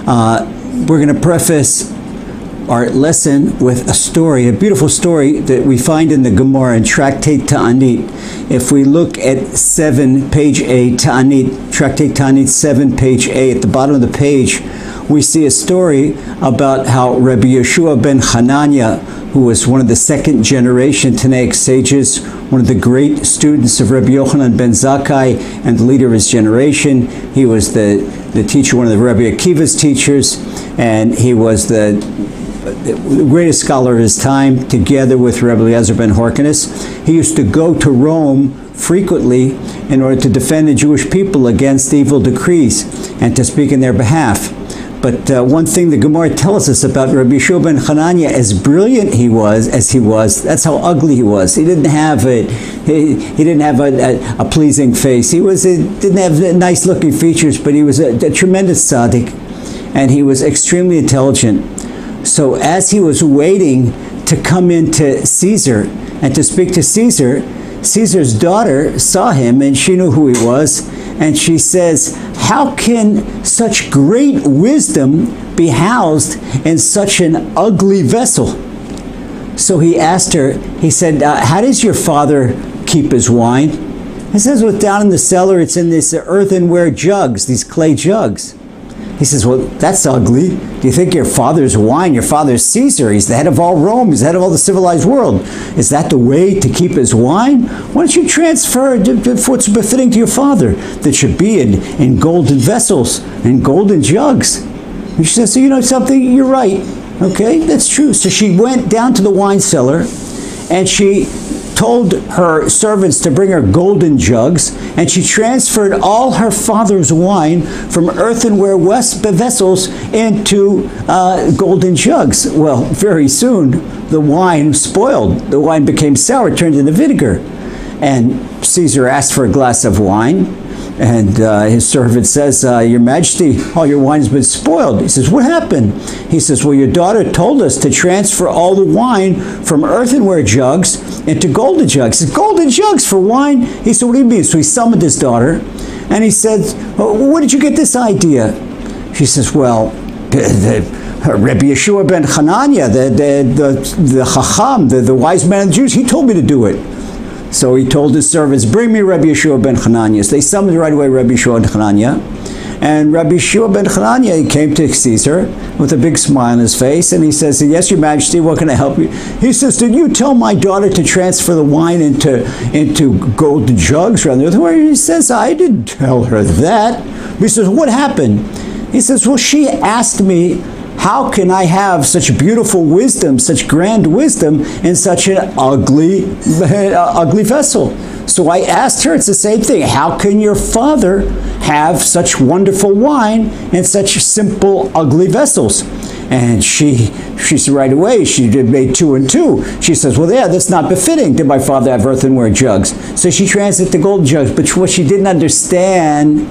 We're going to preface our lesson with a story, a beautiful story that we find in the Gemara in Tractate Taanis. If we look at page A, Tractate Taanis 7, page A, at the bottom of the page, we see a story about how Rebbe Yehoshua ben Hanania, who was one of the second generation Tanaic sages, one of the great students of Rebbe Yochanan ben Zakkai and the leader of his generation. He was the teacher, one of the Rebbe Akiva's teachers, and he was the greatest scholar of his time, together with Rabbi Lazer ben Horkenes. He used to go to Rome frequently in order to defend the Jewish people against evil decrees and to speak in their behalf. But one thing the Gemara tells us about Rabbi Yehoshua ben Hanania, as brilliant as he was, that's how ugly he was. He didn't have a pleasing face. He didn't have nice looking features, but he was a tremendous tzaddik, and he was extremely intelligent. So as he was waiting to come into Caesar and to speak to Caesar, Caesar's daughter saw him and she knew who he was, and she says, "How can such great wisdom be housed in such an ugly vessel?" So he asked her, he said, "How does your father keep his wine?" He says, "Well, down in the cellar, it's in these earthenware jugs, these clay jugs." He says, "Well, that's ugly. Do you think your father's wine, your father's Caesar, he's the head of all Rome, he's the head of all the civilized world. Is that the way to keep his wine? Why don't you transfer what's befitting to your father, that should be in golden vessels, in golden jugs?" And she says, "So you know something, you're right. Okay, that's true." So she went down to the wine cellar and she told her servants to bring her golden jugs, and she transferred all her father's wine from earthenware vessels into golden jugs. Well, very soon the wine spoiled. The wine became sour, turned into vinegar. And Caesar asked for a glass of wine, and his servant says, "Your Majesty, all your wine's been spoiled." He says, "What happened?" He says, "Well, your daughter told us to transfer all the wine from earthenware jugs into golden jugs." He says, "Golden jugs for wine?" He said, "What do you mean?" So he summoned his daughter, and he said, "Where did you get this idea?" She says, "Well, Rebbe Yehoshua ben Hanania, the Chacham, the wise man of the Jews, he told me to do it." So he told his servants, "Bring me Rebbe Yehoshua ben Hanania." So they summoned right away Rebbe Yehoshua ben Hanania. And Rebbe Yehoshua ben Hanania, he came to Caesar with a big smile on his face, and he says, "Yes, your Majesty, what can I help you?" He says, "Did you tell my daughter to transfer the wine into golden jugs?" He says, "I didn't tell her that." He says, "What happened?" He says, "Well, she asked me, how can I have such beautiful wisdom, such grand wisdom in such an ugly vessel? So I asked her, it's the same thing. How can your father have such wonderful wine in such simple, ugly vessels?" And she said right away, she made 2 and 2. She says, "Well, yeah, that's not befitting. Did my father have earthenware jugs?" So she translated the golden jugs. But what she didn't understand,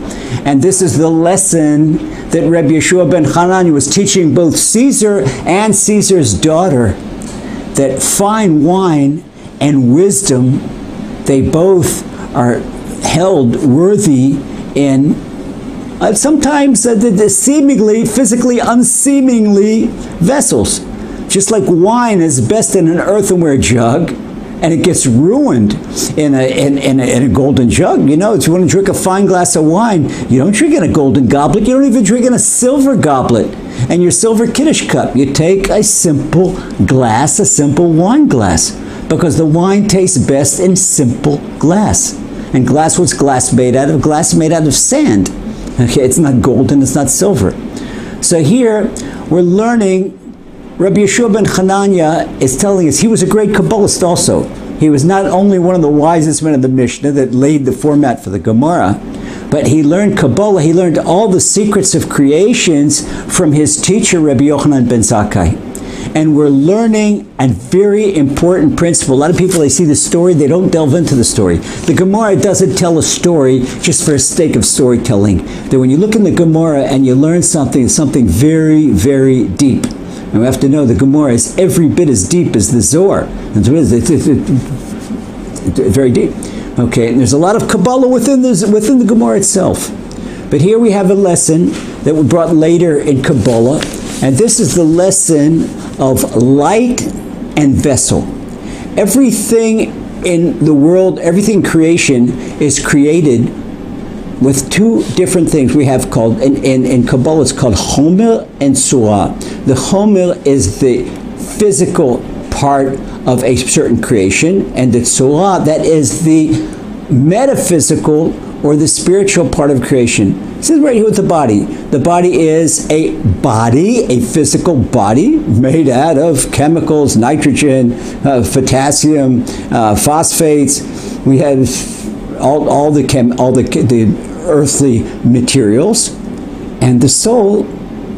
and this is the lesson that Rebbe Yehoshua ben Hanania was teaching both Caesar and Caesar's daughter, that fine wine and wisdom, they both are held worthy in sometimes the seemingly, physically unseemingly vessels. Just like wine is best in an earthenware jug, and it gets ruined in a golden jug. You know, if you want to drink a fine glass of wine, you don't drink in a golden goblet. You don't even drink in a silver goblet and your silver Kiddush cup. You take a simple glass, a simple wine glass, because the wine tastes best in simple glass. And glass, what's glass made out of? Glass made out of sand. Okay, it's not golden, it's not silver. So here we're learning, Rabbi Yehoshua ben Hanania is telling us he was a great Kabbalist also. He was not only one of the wisest men of the Mishnah that laid the format for the Gemara, but he learned Kabbalah, he learned all the secrets of creations from his teacher, Rabbi Yochanan ben Zakkai. And we're learning a very important principle. A lot of people, they see the story, they don't delve into the story. The Gemara doesn't tell a story just for the sake of storytelling. That when you look in the Gemara and you learn something, it's something very, very deep. And we have to know the Gemara is every bit as deep as the Zohar. It's very deep. Okay, and there's a lot of Kabbalah within the Gemara itself. But here we have a lesson that were brought later in Kabbalah, and this is the lesson of light and vessel. Everything in the world, everything in creation is created with two different things we have called, in Kabbalah it's called Homer and Surah. The Homer is the physical part of a certain creation, and the Surah, that is the metaphysical or the spiritual part of creation. This is right here with the body. The body is a body, a physical body made out of chemicals, nitrogen, potassium, phosphates. We have all the earthly materials, and the soul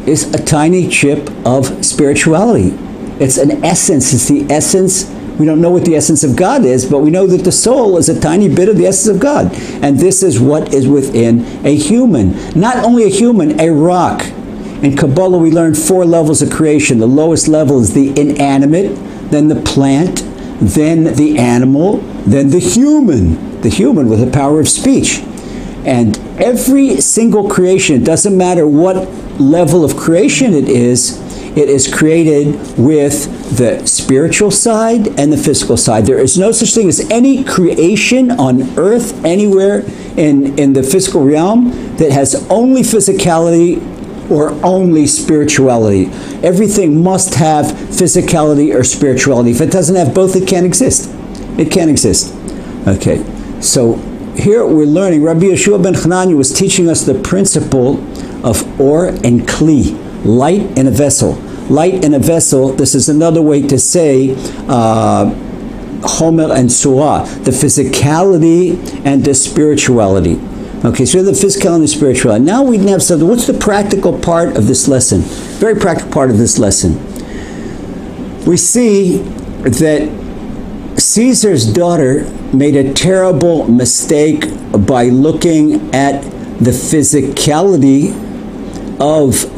is a tiny chip of spirituality. It's an essence. It's the essence. We don't know what the essence of God is, but we know that the soul is a tiny bit of the essence of God. And this is what is within a human. Not only a human, a rock. In Kabbalah, we learn 4 levels of creation. The lowest level is the inanimate, then the plant, then the animal, then the human with the power of speech. And every single creation, doesn't matter what level of creation it is created with the spiritual side and the physical side. There is no such thing as any creation on earth, anywhere in the physical realm, that has only physicality or only spirituality. Everything must have physicality or spirituality. If it doesn't have both, it can't exist. It can't exist. Okay, so here we're learning, Rabbi Yehoshua ben Hanani was teaching us the principle of or and kli, light in a vessel. Light in a vessel, this is another way to say Homer and Surah, the physicality and the spirituality. Okay, so the physicality and the spirituality. Now we have something. What's the practical part of this lesson? Very practical part of this lesson. We see that Caesar's daughter made a terrible mistake by looking at the physicality of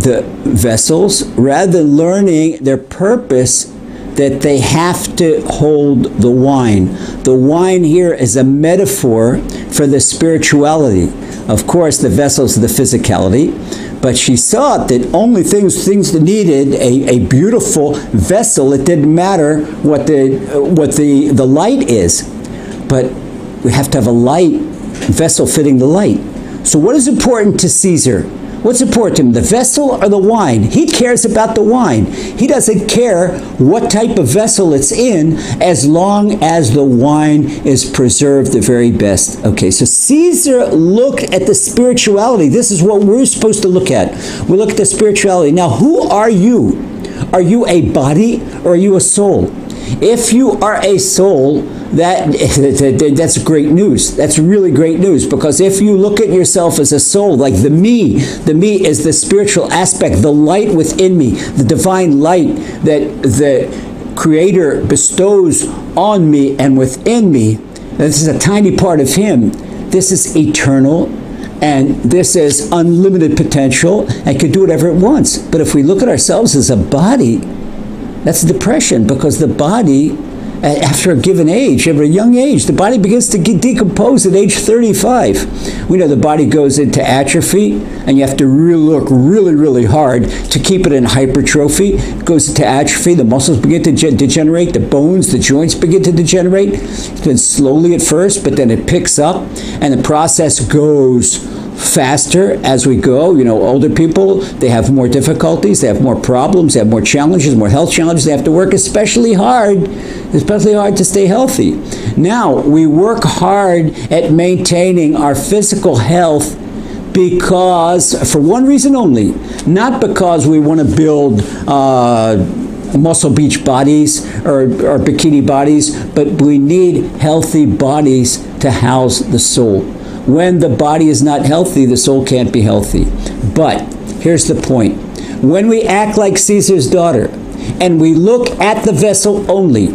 the vessels rather than learning their purpose, that they have to hold the wine. The wine here is a metaphor for the spirituality. Of course, the vessels are the physicality, but she saw that only things that needed a beautiful vessel. It didn't matter what the light is, but we have to have a light vessel fitting the light. So what is important to Caesar? What's important to him, the vessel or the wine? He cares about the wine. He doesn't care what type of vessel it's in, as long as the wine is preserved the very best. Okay, so Caesar looked at the spirituality. This is what we're supposed to look at. We look at the spirituality. Now, who are you? Are you a body or are you a soul? If you are a soul, that's great news. That's really great news, because if you look at yourself as a soul, like the me is the spiritual aspect, the light within me, the divine light that the Creator bestows on me and within me. This is a tiny part of Him. This is eternal, and this is unlimited potential and can do whatever it wants. But if we look at ourselves as a body, that's depression, because the body, after a given age, at a young age, the body begins to decompose at age 35. We know the body goes into atrophy, and you have to look really hard to keep it in hypertrophy. It goes into atrophy, the muscles begin to degenerate, the bones, the joints begin to degenerate. It's been slowly at first, but then it picks up, and the process goes faster as we go. You know, older people, they have more difficulties, they have more problems, they have more challenges, more health challenges. They have to work especially hard to stay healthy. Now, we work hard at maintaining our physical health because, for one reason only, not because we want to build muscle beach bodies or bikini bodies, but we need healthy bodies to house the soul. When the body is not healthy, the soul can't be healthy. But here's the point. When we act like Caesar's daughter, and we look at the vessel only,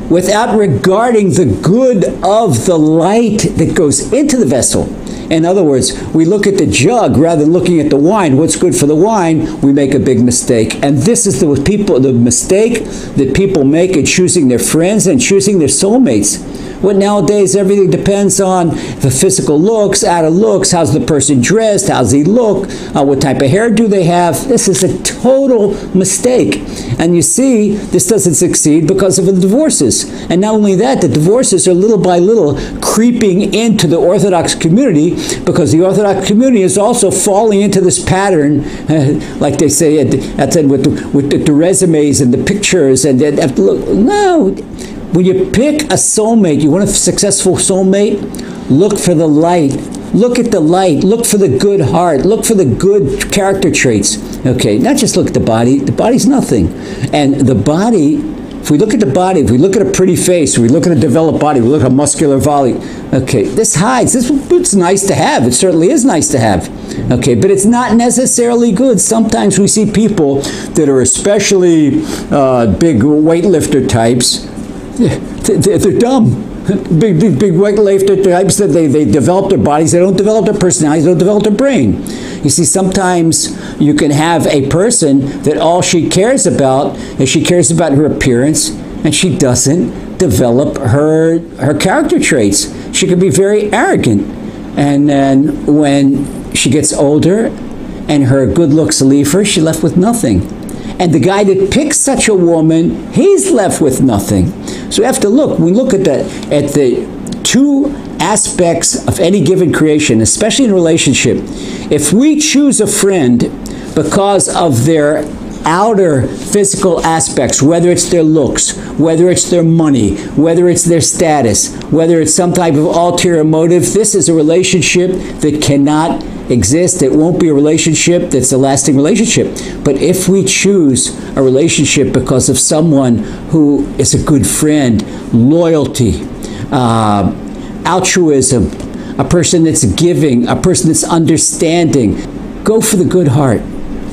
without regarding the good of the light that goes into the vessel, in other words, we look at the jug rather than looking at the wine, what's good for the wine, we make a big mistake. And this is the mistake that people make in choosing their friends and choosing their soulmates. What nowadays, everything depends on the physical looks, outer looks, how's the person dressed, how's he look, what type of hair do they have. This is a total mistake. And you see, this doesn't succeed because of the divorces. And not only that, the divorces are little by little creeping into the Orthodox community, because the Orthodox community is also falling into this pattern, like they say with the resumes and the pictures, and look. No, when you pick a soulmate, you want a successful soulmate, look for the light. Look at the light. Look for the good heart. Look for the good character traits. Okay, not just look at the body. The body's nothing. And the body, if we look at the body, if we look at a pretty face, if we look at a developed body, we look at a muscular body, okay, this hides. It's nice to have. It certainly is nice to have. Okay, but it's not necessarily good. Sometimes we see people that are especially big weightlifter types. They're dumb. Big weightlifter types that they develop their bodies. They don't develop their personalities. They don't develop their brain. You see, sometimes you can have a person that all she cares about is she cares about her appearance, and she doesn't develop her character traits. She can be very arrogant, and then when she gets older and her good looks leave her, she's left with nothing. And the guy that picks such a woman, he's left with nothing. So we have to look. We look at the two aspects of any given creation, especially in a relationship. If we choose a friend because of their outer physical aspects, whether it's their looks, whether it's their money, whether it's their status, whether it's some type of ulterior motive, this is a relationship that cannot exist. It won't be a relationship that's a lasting relationship. But if we choose a relationship because of someone who is a good friend, loyalty, altruism, a person that's giving, a person that's understanding, go for the good heart.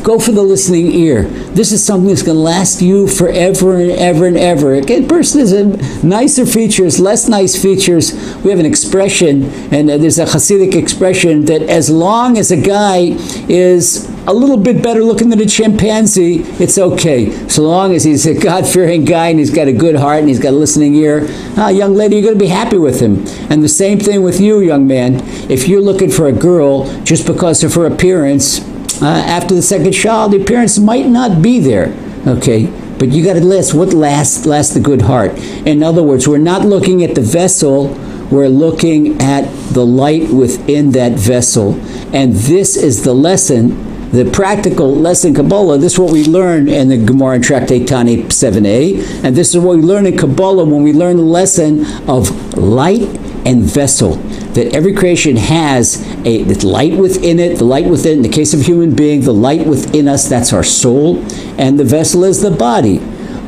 Go for the listening ear. This is something that's going to last you forever and ever and ever. A person has nicer features, less nice features. We have an expression, and there's a Hasidic expression, that as long as a guy is a little bit better looking than a chimpanzee, it's okay. So long as he's a God-fearing guy and he's got a good heart and he's got a listening ear, young lady, you're going to be happy with him. And the same thing with you, young man. If you're looking for a girl just because of her appearance, after the second child, the appearance might not be there, okay? But you got to list what lasts the good heart. In other words, we're not looking at the vessel, we're looking at the light within that vessel. And this is the lesson, the practical lesson Kabbalah. This is what we learn in the Gemara in Tractate Taanis 7a. And this is what we learn in Kabbalah when we learn the lesson of light and vessel. That every creation has a light within it, the light within, in the case of a human being, the light within us, that's our soul, and the vessel is the body.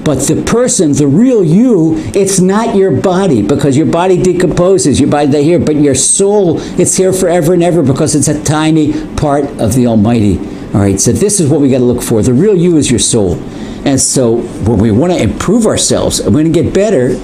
But the person, the real you, it's not your body, because your body decomposes, your body here, but your soul, it's here forever and ever because it's a tiny part of the Almighty. All right, so this is what we got to look for. The real you is your soul. And so when we want to improve ourselves, and we're going to get better,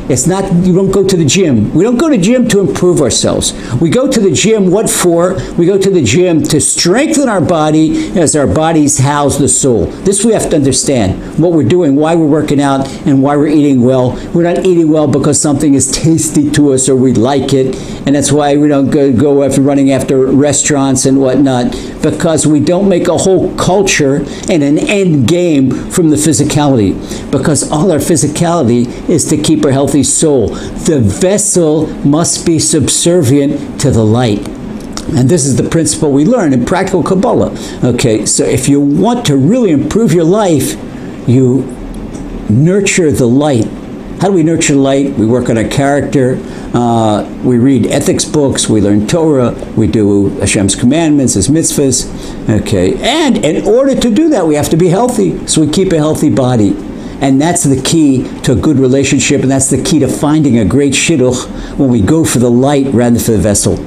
it's not, you don't go to the gym. We don't go to the gym to improve ourselves. We go to the gym, what for? We go to the gym to strengthen our body as our bodies house the soul. This we have to understand. What we're doing, why we're working out, and why we're eating well. We're not eating well because something is tasty to us or we like it. And that's why we don't go after running after restaurants and whatnot, because we don't make a whole culture and an end game from the physicality. Because all our physicality is to keep our healthy soul. The vessel must be subservient to the light. And this is the principle we learn in practical Kabbalah. Okay, so if you want to really improve your life, you nurture the light. How do we nurture light? We work on our character. We read ethics books. We learn Torah. We do Hashem's commandments, His mitzvahs. Okay, and in order to do that, we have to be healthy. So we keep a healthy body. And that's the key to a good relationship, and that's the key to finding a great shidduch when we go for the light rather than for the vessel.